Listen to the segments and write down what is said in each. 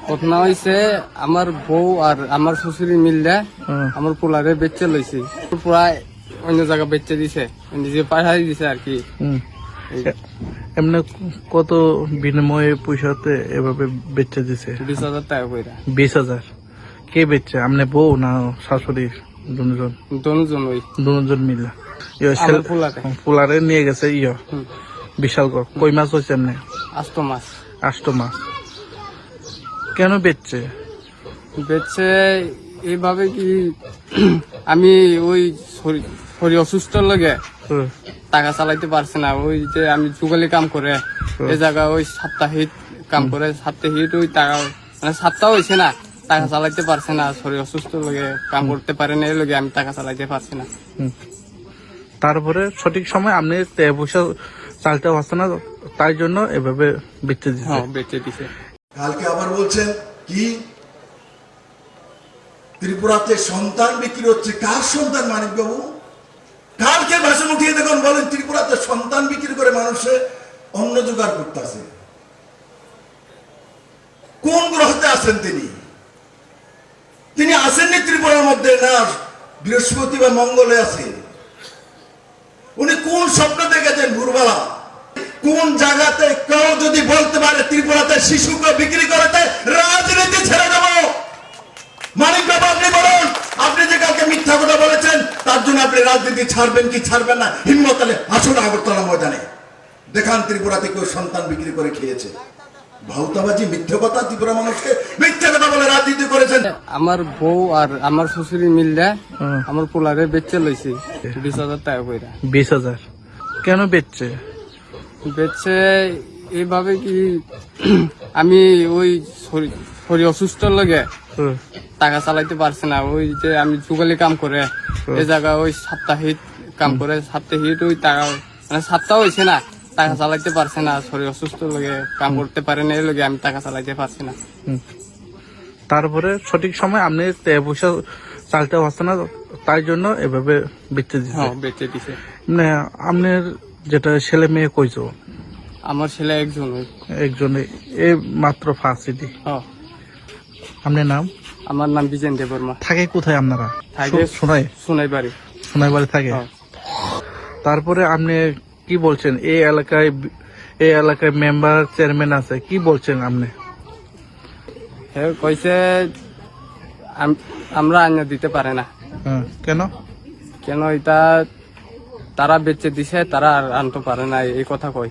ঘটনা হয়েছে আমার বউ আর আমার শ্বশুরি মিললে আমার পোলারে বেচে লইছি, প্রায় অন্য জায়গা বেচে দিছে, নিজে পাঠাই দিছে আর কি। এমনি কত বিনিময়ে পয়সাতে এভাবে বেচে দিছে? 20,000 টাকা কইরা। 20,000? কে বেচছে, আমনে বউ না শাশুড়ি? দুজন? দুজন ওই দুজন মিলে আমার পোলারে। পোলারে নিয়ে গেছে বিশাল কর। কই মাছ হয়েছে এমনি? 8 মাস। 8 মাস। কেন বেচছে? বেচে এইভাবে কি আমি ওই শরীর অসুস্থ লাগে টাকা চালাইতে পারছে না, ওই যে আমি যুগালি কাম করে এই জায়গা ওই সাপ্তাহিক কাম করে, সাপ্তাহিক ওই টাকা মানে সপ্তাহ হয়েছে না, টাকা চালাইতে পারছে না, শরীর অসুস্থ লাগে কাম করতে পারে না, এই লগে আমি টাকা চালাইতে পারছি না। তারপরে সঠিক সময় আপনি পয়সা চালতে পারছে না, তাই জন্য এভাবে বেচে দিচ্ছে। হ্যাঁ, বেচে দিছে। কালকে আবার বলছেন কি ত্রিপুরাতে সন্তান বিক্রি হচ্ছে। কার সন্তান মানিক বাবু? কালকে ভাষণ উঠিয়ে দেখুন, বলেন ত্রিপুরাতে সন্তান বিক্রি করে মানুষে অন্ন জোগাড় করতেছে। কোন গ্রহতে আছেন তিনি? তিনি আসেননি ত্রিপুরার মধ্যে, না বৃহস্পতি বা মঙ্গলে আছে। উনি কোন স্বপ্ন দেখেছেন ভোরবেলা? কোন জায়গাতে কেউ যদি বলতে পারে ত্রিপুরাতে শিশুকে বিক্রি করে দেয়, রাজনীতি ছেড়ে দেব। মানিক বাবু আপনি বলুন, আপনি যে কালকে মিথ্যা কথা বলেছেন তার জন্য আপনি রাজনীতি ছাড়বেন কি ছাড়বেন না? হিম্মত হলে আসুন আগরতলা ময়দানে দেখান ত্রিপুরাতে কেউ সন্তান বিক্রি করে খেয়েছে। ভাউতাবাজি, মিথ্যে কথা, ত্রিপুরা মানুষকে মিথ্যে কথা বলে রাজনীতি করেছেন। আমার বউ আর আমার শ্বশুরি মিললে আমার পোলারে বেচে লইছি 20,000 টাকা কইরা। 20,000? কেন বেচছে? বেচে এইভাবে কি আমি ওই শরীর অসুস্থ লাগে টাকা চালাইতে পারছে না, ওই যে আমি যুগালি কাম করে এই জায়গা ওই সাপ্তাহিক কাম করে, সাপ্তাহিক ওই টাকা মানে সপ্তাহ হয়েছে না, টাকা চালাইতে পারছে না, শরীর অসুস্থ লাগে কাম করতে পারে না, এই লগে আমি টাকা চালাইতে পারছি না। তারপরে সঠিক সময় আপনি পয়সা চালতে পারছে না, তাই জন্য এভাবে বেচে দিচ্ছে। হ্যাঁ, বেচে দিছে। মানে আপনার যেটা ছেলে মেয়ে কইছো? আমার ছেলে একজন। একজনে এই মাত্র ফাঁসিটি। আপনার নাম? আমার নাম বিজেন দেববর্মা। থাকে কোথায় আপনারা? থাকে সোনাইবাড়ি। সোনাইবাড়ি থাকে। তারপরে আপনি কি বলছেন, এই এলাকায় মেম্বার চেয়ারম্যান আছে, কি বলছেন আপনি? হ্যাঁ, কইছে আমরা আইনা দিতে পারে না। কেন? কেন এটা তারা বেচে দিছে, তারা আর আনতে পারে না, এই কথা কই।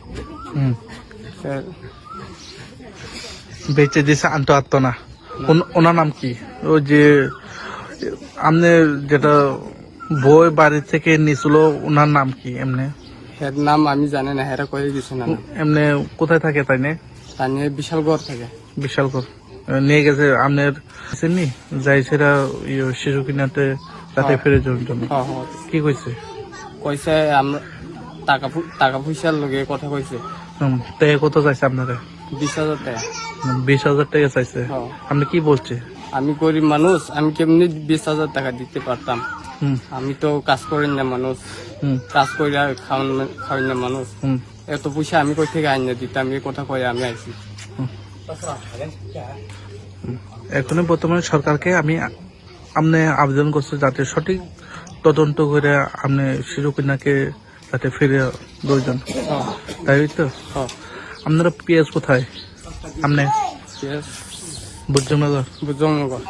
বেচে দিছে, আনতে পারতো না। ওনার নাম কি? ওই যে আপনি যেটা বই বাড়ি থেকে নিছিল, ওনার নাম কি? এমনি এর নাম আমি জানি না, হেরা কয়ে গেছে না। এমনি কোথায় থাকে তাই না? তাই নিয়ে বিশালগড় থাকে। বিশালগড় নিয়ে গেছে আপনার নি যাইছেরা শিশু কিনাতে তাতে ফিরে যাওয়ার জন্য। কি কইছে? কইছে আমরা টাকা পয়সার লগে কথা কইছে। টাকা কত চাইছে আপনারা? 20,000 টাকা। 20,000 টাকা চাইছে। আপনি কি বলছে? আমি গরিব মানুষ, আমি কেমনি 20,000 টাকা দিতে পারতাম? আমি তো কাজ করেন না মানুষ, কাজ করে খাওয়ান না মানুষ, এত পয়সা আমি কই থেকে আইনা দিতাম? এই কথা কয়ে আমি আইছি। এখন বর্তমানে সরকারকে আমি আপনি আবেদন করছি যাতে সঠিক তদন্ত করে আপনি শিশু কন্যাকে যাতে ফিরে প্রয়োজন, তাই তো? আপনারা পিএস কোথায়? আপনি বুঝজনগর? বুঝজনগর।